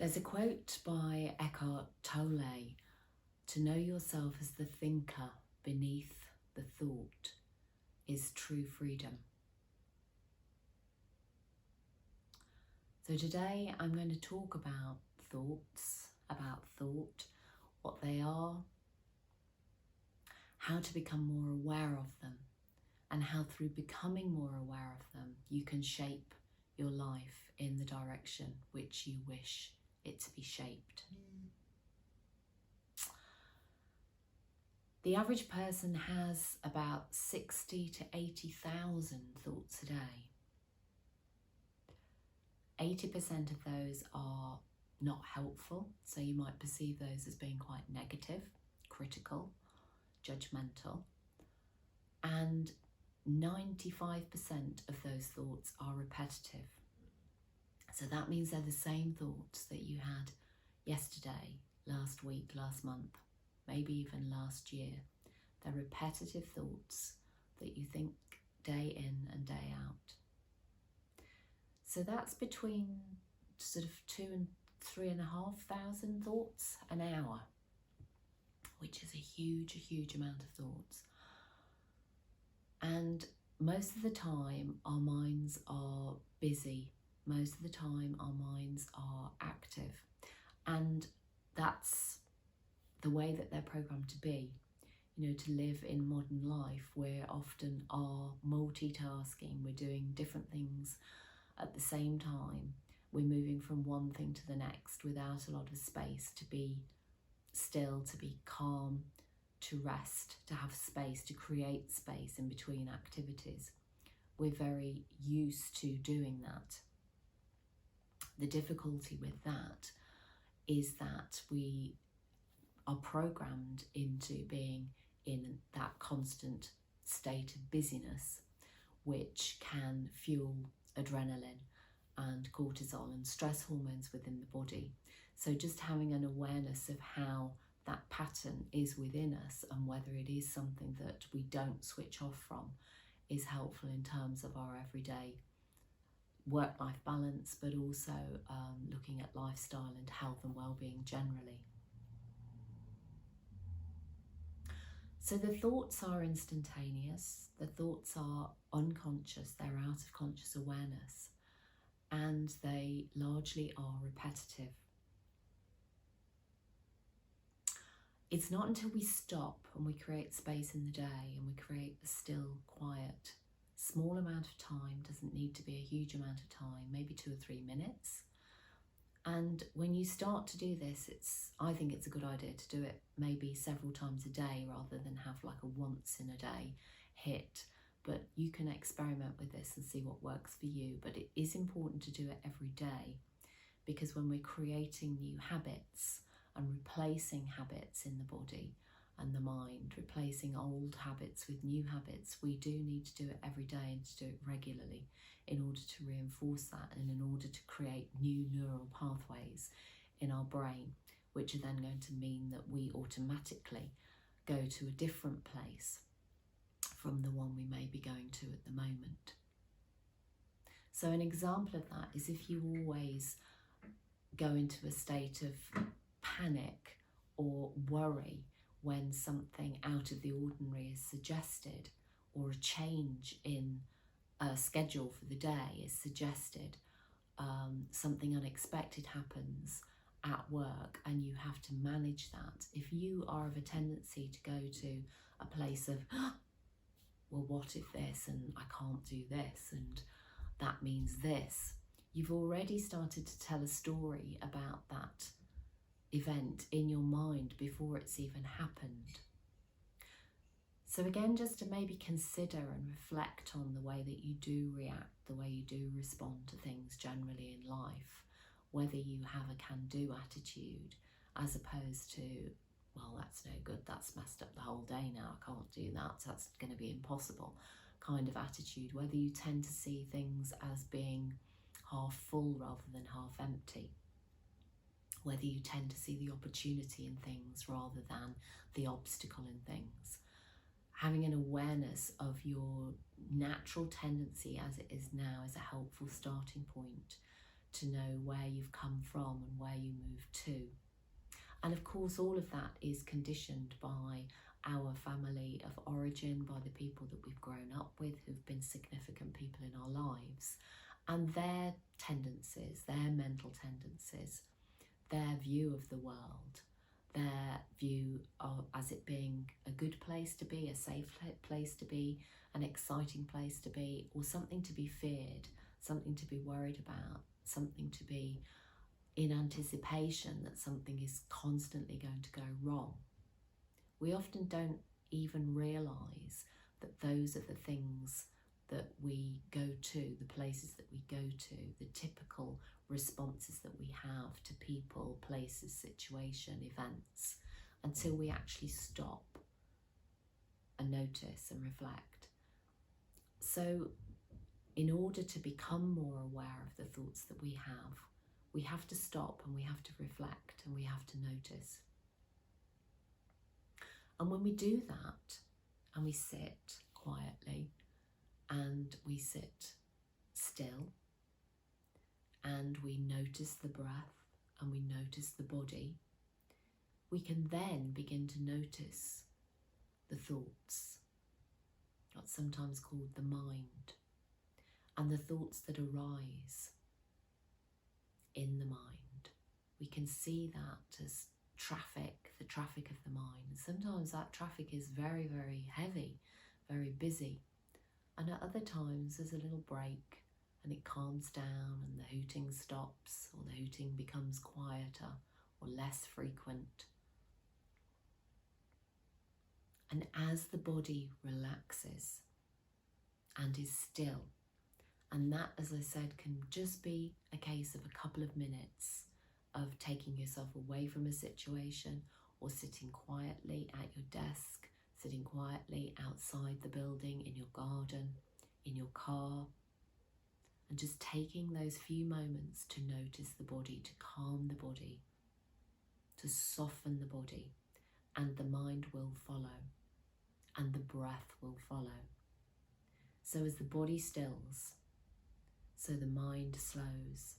There's a quote by Eckhart Tolle: "To know yourself as the thinker beneath the thought is true freedom." So today I'm going to talk about thoughts, about thought, what they are, how to become more aware of them, and how through becoming more aware of them you can shape your life in the direction which you wish it to be shaped. The average person has about 60 to 80,000 thoughts a day. 80% of those are not helpful, so you might perceive those as being quite negative, critical, judgmental, and 95% of those thoughts are repetitive. So that means they're the same thoughts that you had yesterday, last week, last month, maybe even last year. They're repetitive thoughts that you think day in and day out. So that's between sort of 2,000 and 3,500 thoughts an hour, which is a huge amount of thoughts. And most of the time our minds are busy. Most of the time our minds are active. And that's the way that they're programmed to be. You know, to live in modern life, we often are multitasking. We're doing different things at the same time. We're moving from one thing to the next without a lot of space to be still, to be calm, to rest, to have space, to create space in between activities. We're very used to doing that. The difficulty with that is that we are programmed into being in that constant state of busyness, which can fuel adrenaline and cortisol and stress hormones within the body. So just having an awareness of how that pattern is within us and whether it is something that we don't switch off from is helpful in terms of our everyday work-life balance, but also looking at lifestyle and health and well-being generally. So the thoughts are instantaneous, the thoughts are unconscious, they're out of conscious awareness, and they largely are repetitive. It's not until we stop and we create space in the day and we create a still, quiet, small amount of time, doesn't need to be a huge amount of time, maybe 2 or 3 minutes. And when you start to do this, I think it's a good idea to do it maybe several times a day rather than have like a once in a day hit. But you can experiment with this and see what works for you. But it is important to do it every day, because when we're creating new habits and replacing habits in the body and the mind, replacing old habits with new habits, we do need to do it every day and to do it regularly in order to reinforce that and in order to create new neural pathways in our brain, which are then going to mean that we automatically go to a different place from the one we may be going to at the moment. So an example of that is if you always go into a state of panic or worry when something out of the ordinary is suggested, or a change in a schedule for the day is suggested, something unexpected happens at work and you have to manage that. If you are of a tendency to go to a place of, well, what if this, and I can't do this, and that means this, you've already started to tell a story about that event in your mind before it's even happened. So again, just to maybe consider and reflect on the way that you do react, the way you do respond to things generally in life, whether you have a can-do attitude as opposed to, well, that's no good, that's messed up the whole day now, I can't do that, so that's going to be impossible kind of attitude, whether you tend to see things as being half full rather than half empty, whether you tend to see the opportunity in things rather than the obstacle in things. Having an awareness of your natural tendency as it is now is a helpful starting point to know where you've come from from and where you move to. And of course, all of that is conditioned by our family of origin, by the people that we've grown up with, who've been significant people in our lives, and their tendencies, their mental tendencies, their view of the world, their view of as it being a good place to be, a safe place to be, an exciting place to be, or something to be feared, something to be worried about, something to be in anticipation that something is constantly going to go wrong. We often don't even realise that those are the things that we go to, the places that we go to, the typical responses that we have to people, places, situation, events, until we actually stop and notice and reflect. So in order to become more aware of the thoughts that we have to stop and we have to reflect and we have to notice. And when we do that and we sit quietly and we sit still and we notice the breath and we notice the body, we can then begin to notice the thoughts, what's sometimes called the mind, and the thoughts that arise in the mind. We can see that as traffic, the traffic of the mind. And sometimes that traffic is very, very heavy, very busy. And at other times there's a little break and it calms down and the hooting stops, or the hooting becomes quieter or less frequent. And as the body relaxes and is still, and that, as I said, can just be a case of a couple of minutes of taking yourself away from a situation, or sitting quietly at your desk, sitting quietly outside the building, in your garden, in your car, and just taking those few moments to notice the body, to calm the body, to soften the body, and the mind will follow, and the breath will follow. So as the body stills, so the mind slows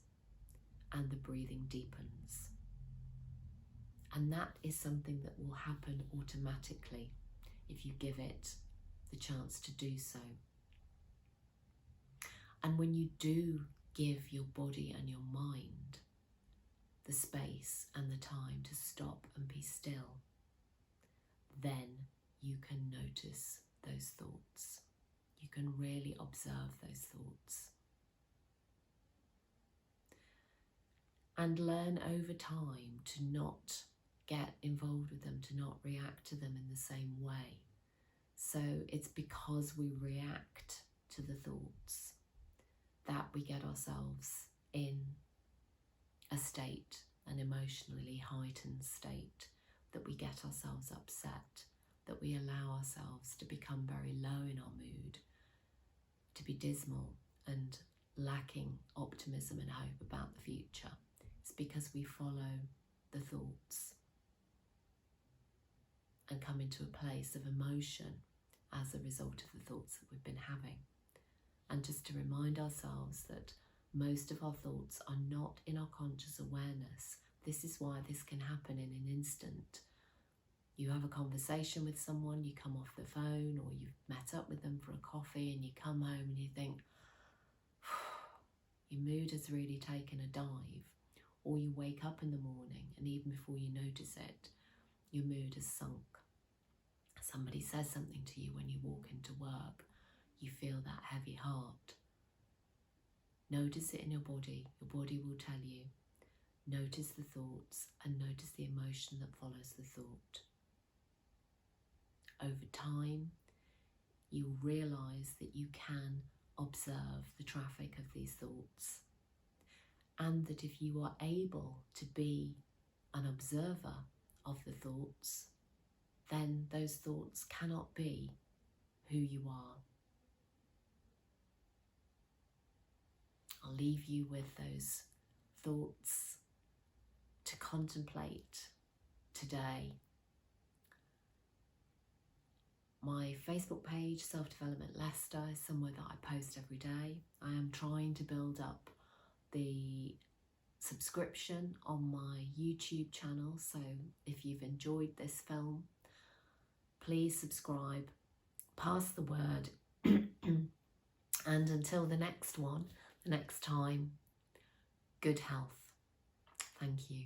and the breathing deepens. And that is something that will happen automatically if you give it the chance to do so. And when you do give your body and your mind the space and the time to stop and be still, then you can notice those thoughts. You can really observe those thoughts. And learn over time to not get involved with them, to not react to them in the same way. So it's because we react to the thoughts that we get ourselves in a state, an emotionally heightened state, that we get ourselves upset, that we allow ourselves to become very low in our mood, to be dismal and lacking optimism and hope about the future. It's because we follow the thoughts and come into a place of emotion as a result of the thoughts that we've been having. And just to remind ourselves that most of our thoughts are not in our conscious awareness. This is why this can happen in an instant. You have a conversation with someone, you come off the phone, or you've met up with them for a coffee and you come home and you think, your mood has really taken a dive. Or you wake up in the morning and even before you notice it, your mood has sunk. Somebody says something to you when you walk into work, you feel that heavy heart. Notice it in your body will tell you. Notice the thoughts and notice the emotion that follows the thought. Over time, you'll realise that you can observe the traffic of these thoughts, and that if you are able to be an observer of the thoughts, then those thoughts cannot be who you are. I'll leave you with those thoughts to contemplate today. My Facebook page, Self-Development Leicester, is somewhere that I post every day. I am trying to build up the subscription on my YouTube channel. So if you've enjoyed this film, please subscribe, pass the word, and until the next one, the next time, good health. Thank you.